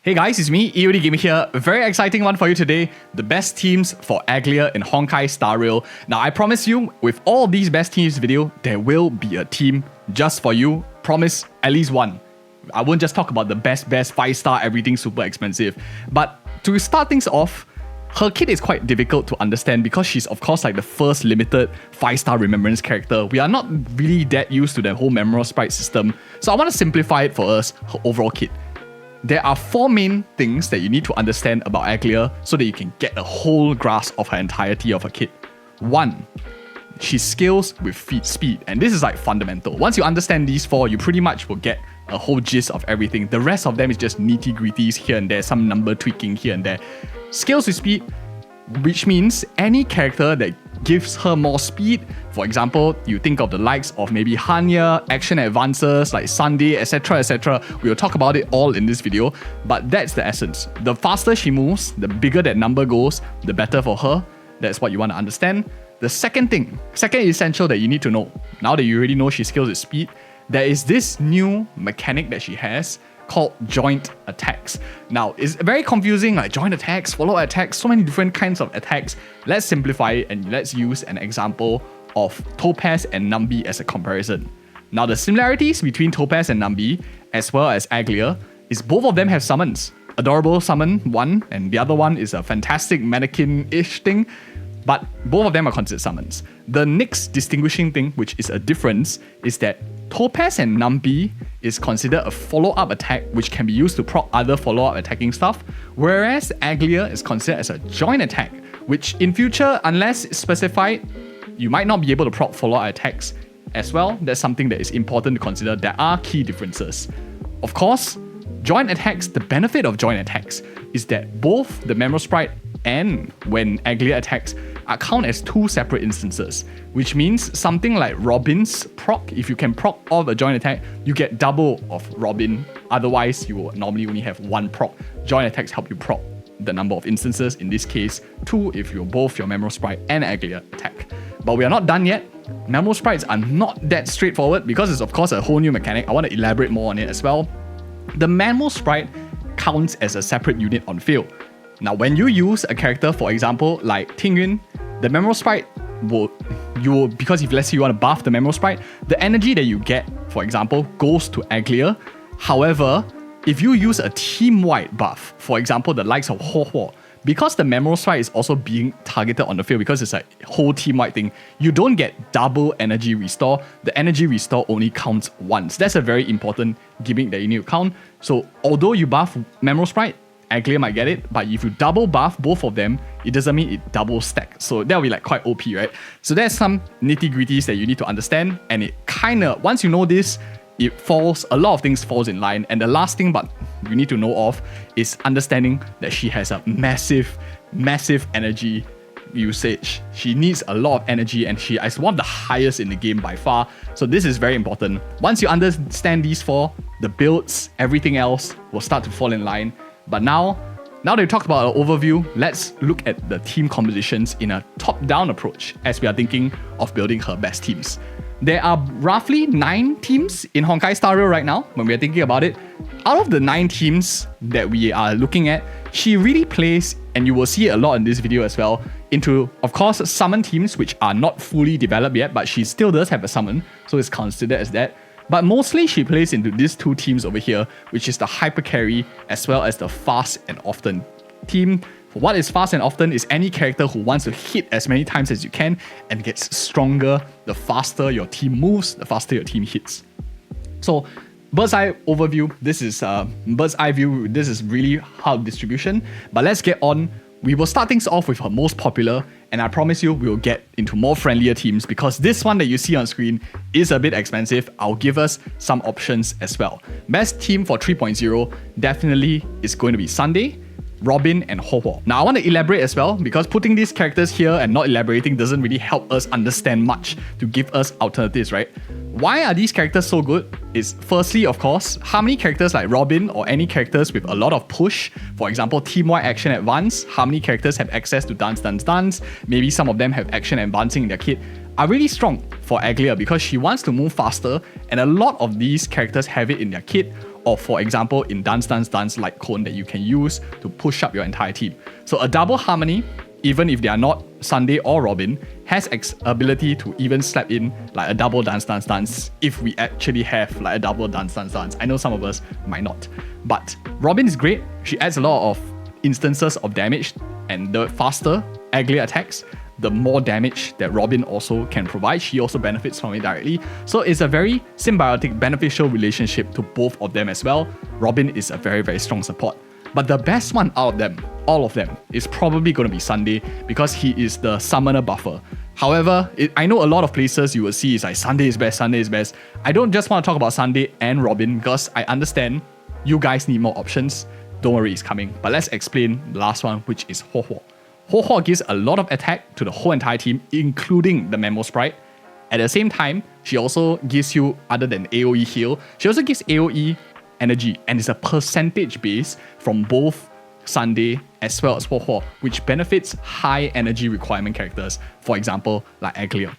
Hey guys, it's me, EODGamer here. A very exciting one for you today. The best teams for Aglaea in Honkai Star Rail. Now I promise you, with all these best teams video, there will be a team just for you. Promise at least one. I won't just talk about the best 5-star, everything super expensive. But to start things off, her kit is quite difficult to understand because she's of course like the first limited 5-star remembrance character. We are not really that used to the whole Memorial Sprite system. So I want to simplify it for us, her overall kit. There are 4 main things that you need to understand about Aglaea so that you can get a whole grasp of her entirety of her kit. 1. She scales with feet speed, and this is like fundamental. Once you understand these 4, you pretty much will get a whole gist of everything. The rest of them is just nitty-gritties here and there, some number tweaking here and there. Scales with speed, which means any character that gives her more speed, for example, you think of the likes of maybe Hanya, action advances like Sunday, etc. We'll talk about it all in this video, but that's the essence. The faster she moves, the bigger that number goes, the better for her. That's what you want to understand. The second essential that you need to know, now that you already know she scales with speed, there is this new mechanic that she has called joint attacks. Now, it's very confusing, like joint attacks, follow attacks, so many different kinds of attacks. Let's simplify it and let's use an example of Topaz and Nambi as a comparison. Now, the similarities between Topaz and Nambi, as well as Aglaea, is both of them have summons. Adorable summon one, and the other one is a fantastic mannequin-ish thing, but both of them are considered summons. The next distinguishing thing, which is a difference, is that Topaz and Nambi is considered a follow-up attack which can be used to proc other follow-up attacking stuff, whereas Aglaea is considered as a joint attack, which in future, unless specified, you might not be able to proc follow-up attacks as well. That's something that is important to consider. There are key differences. Of course, joint attacks, the benefit of joint attacks is that both the Memorial Sprite and when Aglaea attacks are count as 2 separate instances, which means something like Robin's proc, if you can proc all the joint attack, you get double of Robin. Otherwise, you will normally only have 1 proc. Joint attacks help you proc the number of instances, in this case 2 if you're both your Memorial Sprite and Aglaea attack. But we are not done yet. Memorial Sprites are not that straightforward because it's of course a whole new mechanic. I want to elaborate more on it as well. The Memorial Sprite counts as a separate unit on field. Now, when you use a character, for example, like Tingyun, the Memorial Sprite because if let's say you want to buff the Memorial Sprite, the energy that you get, for example, goes to Aglaea. However, if you use a team-wide buff, for example, the likes of Ho, because the Memorial Sprite is also being targeted on the field because it's a whole team-wide thing, you don't get double energy restore. The energy restore only counts once. That's a very important gimmick that you need to count. So although you buff Memorial Sprite, Aglaea might get it, but if you double buff both of them, it doesn't mean it double stacks. So that'll be like quite OP, right? So there's some nitty-gritties that you need to understand, and it kinda, once you know this, a lot of things falls in line. And the last thing but you need to know of is understanding that she has a massive energy usage. She needs a lot of energy and she is one of the highest in the game by far. So this is very important. Once you understand these 4, the builds, everything else will start to fall in line. But now that we talked about our overview, let's look at the team compositions in a top-down approach as we are thinking of building her best teams. There are roughly 9 teams in Honkai Star Rail right now when we are thinking about it. Out of the 9 teams that we are looking at, she really plays, and you will see it a lot in this video as well, into, of course, summon teams which are not fully developed yet, but she still does have a summon, so it's considered as that. But mostly she plays into these 2 teams over here, which is the Hyper Carry as well as the Fast and Often team. What is Fast and Often is any character who wants to hit as many times as you can and gets stronger. The faster your team moves, the faster your team hits. So bird's eye overview, this is bird's eye view, this is really how distribution. But let's get on. We will start things off with her most popular, and I promise you we'll get into more friendlier teams because this one that you see on screen is a bit expensive. I'll give us some options as well. Best team for 3.0 definitely is going to be Sunday, Robin, and Ho. Now I want to elaborate as well because putting these characters here and not elaborating doesn't really help us understand much to give us alternatives, right? Why are these characters so good? Is firstly, of course, how many characters like Robin or any characters with a lot of push, for example, team-wide action advance, how many characters have access to dance, maybe some of them have action advancing in their kit, are really strong for Aglaea because she wants to move faster, and a lot of these characters have it in their kit, or for example in Dance like Cone that you can use to push up your entire team. So a double Harmony, even if they are not Sunday or Robin, has ability to even slap in like a double dance if we actually have like a double dance. I know some of us might not, but Robin is great. She adds a lot of instances of damage, and the faster Aglaea attacks, the more damage that Robin also can provide. She also benefits from it directly. So it's a very symbiotic, beneficial relationship to both of them as well. Robin is a very, very strong support. But the best one out of them, all of them, is probably going to be Sunday because he is the summoner buffer. However, I know a lot of places you will see is like Sunday is best. I don't just want to talk about Sunday and Robin because I understand you guys need more options. Don't worry, it's coming. But let's explain the last one, which is Ho Ho. Ho Ho gives a lot of attack to the whole entire team, including the Memo Sprite. At the same time, she also gives you, other than AoE heal, she also gives AoE energy, and it's a percentage base from both Sunday as well as Ho Ho, which benefits high energy requirement characters, for example, like Aglaea.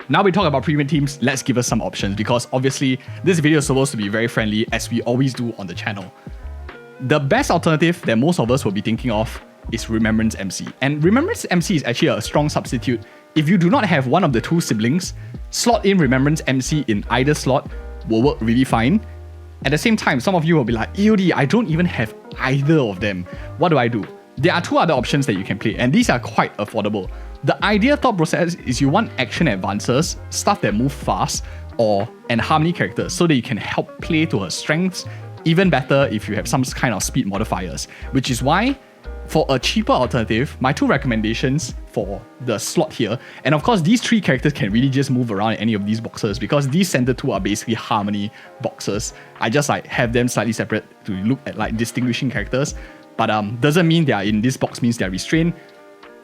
Now we talk about premium teams, let's give us some options, because obviously this video is supposed to be very friendly, as we always do on the channel. The best alternative that most of us will be thinking of is Remembrance MC. And Remembrance MC is actually a strong substitute. If you do not have one of the two siblings, slot in Remembrance MC in either slot will work really fine. At the same time, some of you will be like, EOD, I don't even have either of them. What do I do? There are two other options that you can play, and these are quite affordable. The ideal thought process is you want action advances, stuff that move fast, and harmony characters so that you can help play to her strengths. Even better if you have some kind of speed modifiers, which is why for a cheaper alternative, my two recommendations for the slot here, and of course these three characters can really just move around in any of these boxes because these center two are basically harmony boxes. I just like have them slightly separate to look at like distinguishing characters, but doesn't mean they are in this box means they are restrained.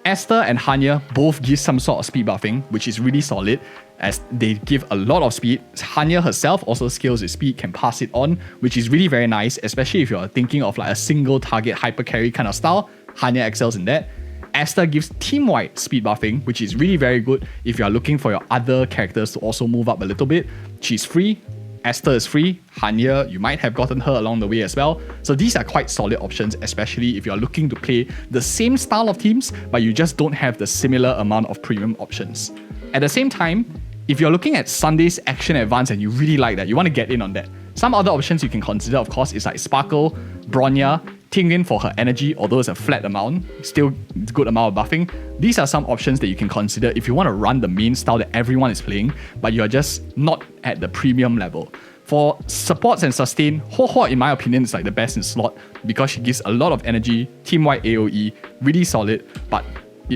Esther and Hanya both give some sort of speed buffing, which is really solid as they give a lot of speed. Hanya herself also scales with speed, can pass it on, which is really very nice, especially if you're thinking of like a single target hyper carry kind of style. Hanya excels in that. Esther gives team-wide speed buffing, which is really very good if you are looking for your other characters to also move up a little bit. She's free. Esther is free. Hanya, you might have gotten her along the way as well. So these are quite solid options, especially if you're looking to play the same style of teams, but you just don't have the similar amount of premium options. At the same time, if you're looking at Sunday's action advance and you really like that, you want to get in on that. Some other options you can consider, of course, is like Sparkle, Bronya, Tingin for her energy, although it's a flat amount, still a good amount of buffing. These are some options that you can consider if you want to run the main style that everyone is playing, but you're just not at the premium level. For supports and sustain, Ho Ho in my opinion is like the best in slot because she gives a lot of energy, team-wide AoE, really solid, but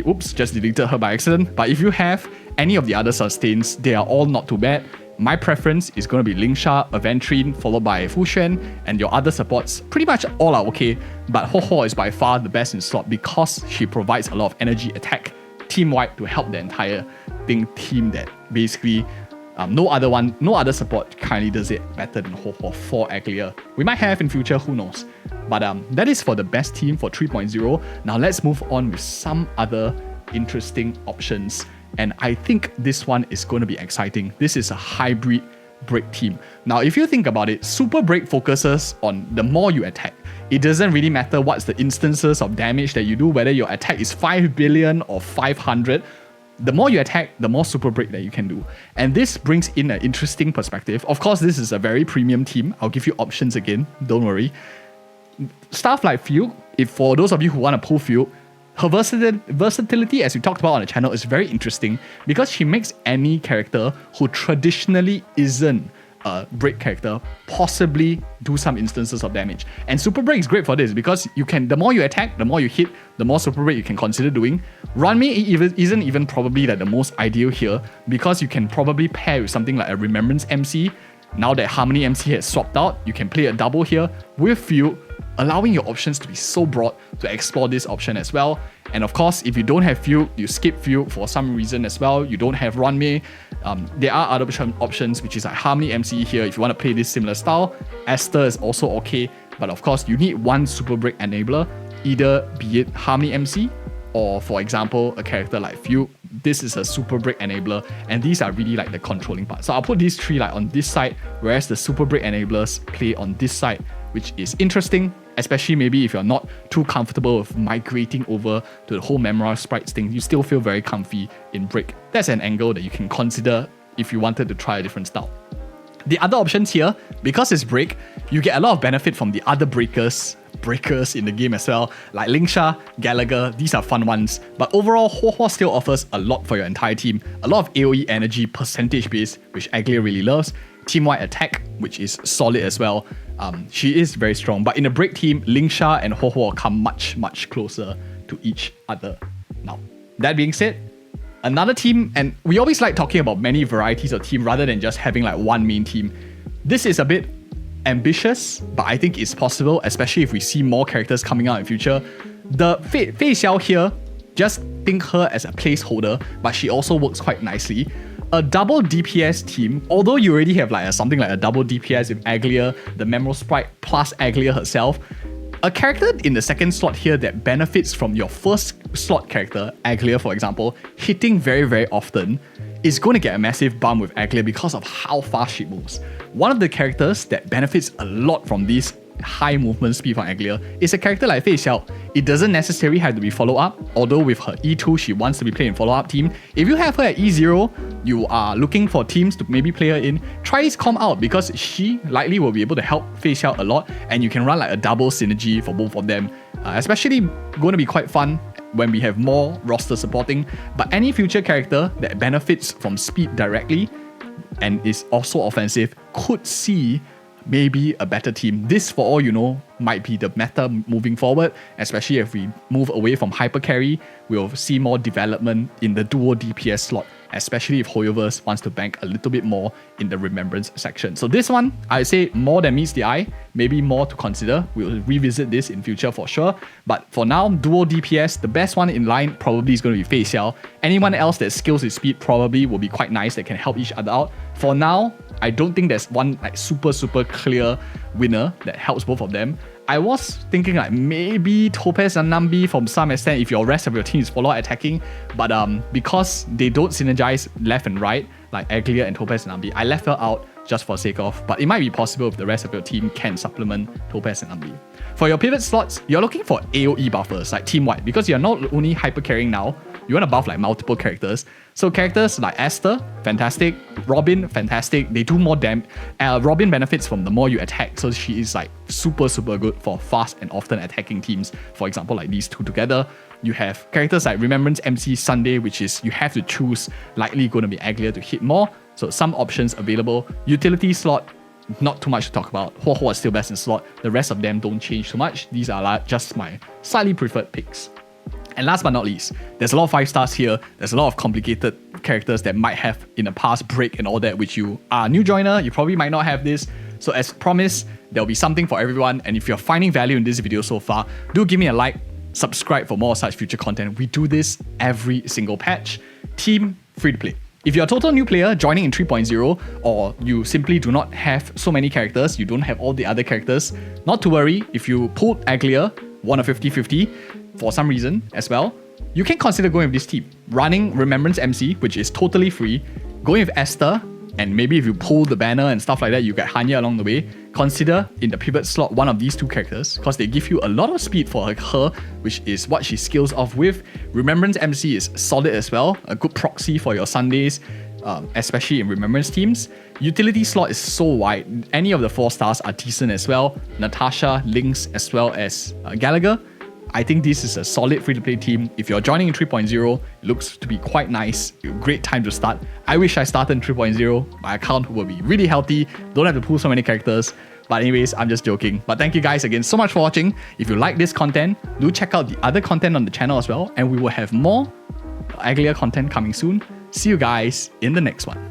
oops, just deleted her by accident. But if you have any of the other sustains, they are all not too bad. My preference is going to be Lingsha, Aventrine, followed by Fuxuan, and your other supports pretty much all are okay, but Ho Ho is by far the best in slot because she provides a lot of energy attack team-wide to help the entire team that basically no other support currently does it better than Ho Ho for Aglaea. We might have in future, who knows. But that is for the best team for 3.0. Now let's move on with some other interesting options. And I think this one is going to be exciting. This is a hybrid break team. Now, if you think about it, super break focuses on the more you attack. It doesn't really matter what's the instances of damage that you do, whether your attack is 5 billion or 500. The more you attack, the more super break that you can do. And this brings in an interesting perspective. Of course, this is a very premium team. I'll give you options again, don't worry. Stuff like Fucc, if for those of you who want to pull Fucc, her versatility, as we talked about on the channel, is very interesting because she makes any character who traditionally isn't a break character possibly do some instances of damage. And super break is great for this because you can, the more you attack, the more you hit, the more super break you can consider doing. Runme isn't even probably like the most ideal here because you can probably pair with something like a Remembrance MC. Now that Harmony MC has swapped out, you can play a double here with Fucc, allowing your options to be so broad to explore this option as well. And of course, if you don't have Fucc, you skip Fucc for some reason as well. You don't have Runme. There are other options, which is like Harmony MC here if you want to play this similar style. Esther is also okay, but of course, you need one super break enabler, either be it Harmony MC or for example, a character like Fucc. This is a super break enabler, and these are really like the controlling part. So I'll put these three like on this side, whereas the super break enablers play on this side, which is interesting, especially maybe if you're not too comfortable with migrating over to the whole Memorial Sprites thing. You still feel very comfy in break. That's an angle that you can consider if you wanted to try a different style. The other options here, because it's break, you get a lot of benefit from the other breakers in the game as well, like Lingsha, Gallagher. These are fun ones, but overall, Huohuo still offers a lot for your entire team. A lot of AoE energy percentage base, which Aglaea really loves. Team-wide attack, which is solid as well. She is very strong, but in a break team, Lingsha and Huohuo come much closer to each other. Now, that being said, another team, and we always like talking about many varieties of team rather than just having like one main team. This is a bit ambitious, but I think it's possible, especially if we see more characters coming out in future. The Fei Xiao here, just think her as a placeholder, but she also works quite nicely. A double DPS team, although you already have like something like a double DPS with Aglaea, the Memorial Sprite plus Aglaea herself, a character in the second slot here that benefits from your first slot character, Aglaea for example, hitting very often, is going to get a massive bump with Aglaea because of how fast she moves. One of the characters that benefits a lot from this high movement speed from Aglaea is a character like Fei Xiao. It doesn't necessarily have to be follow-up, although with her E2 she wants to be played in follow-up team. If you have her at E0, you are looking for teams to maybe play her in, try this comp out because she likely will be able to help Fei Xiao a lot, and you can run like a double synergy for both of them. Especially going to be quite fun when we have more roster supporting, but any future character that benefits from speed directly and is also offensive could see maybe a better team. This, for all you know, might be the meta moving forward, especially if we move away from hyper carry. We'll see more development in the dual DPS slot, especially if Hoyoverse wants to bank a little bit more in the remembrance section. So this one, I'd say more than meets the eye, maybe more to consider. We'll revisit this in future for sure. But for now, dual DPS, the best one in line probably is going to be Fei Xiao. Anyone else that skills with speed probably will be quite nice that can help each other out. For now, I don't think there's one like super clear winner that helps both of them. I was thinking like maybe Topaz and Nambi from some extent if your rest of your team is follow attacking, but because they don't synergize left and right like Aglaea and Topaz and Nambi, I left her out just for sake of, but it might be possible if the rest of your team can supplement Topaz and Nambi. For your pivot slots, you're looking for AoE buffers like team-wide, because you're not only hyper carrying now, you want to buff like multiple characters. So characters like Esther, fantastic. Robin, fantastic. They do more damage. Robin benefits from the more you attack, so she is like super good for fast and often attacking teams. For example, like these two together. You have characters like Remembrance MC Sunday, which is you have to choose, likely going to be Aglaea to hit more. So some options available. Utility slot, not too much to talk about. Huohuo is still best in slot. The rest of them don't change too much. These are just my slightly preferred picks. And last but not least, there's a lot of 5 stars here. There's a lot of complicated characters that might have in the past break and all that, which you are a new joiner, you probably might not have this. So as promised, there'll be something for everyone. And if you're finding value in this video so far, do give me a like, subscribe for more such future content. We do this every single patch. Team free to play. If you're a total new player joining in 3.0, or you simply do not have so many characters, you don't have all the other characters, not to worry. If you pulled Aglaea, won a 50-50 for some reason as well, you can consider going with this team. Running Remembrance MC, which is totally free, going with Esther, and maybe if you pull the banner and stuff like that, you get Hanya along the way. Consider in the pivot slot one of these two characters because they give you a lot of speed for her, which is what she skills off with. Remembrance MC is solid as well, a good proxy for your Sundays, especially in Remembrance teams. Utility slot is so wide. Any of the 4 stars are decent as well. Natasha, Lynx, as well as Gallagher. I think this is a solid free-to-play team. If you're joining in 3.0, it looks to be quite nice. Great time to start. I wish I started in 3.0. My account will be really healthy. Don't have to pull so many characters. But anyways, I'm just joking. But thank you guys again so much for watching. If you like this content, do check out the other content on the channel as well. And we will have more Aglaea content coming soon. See you guys in the next one.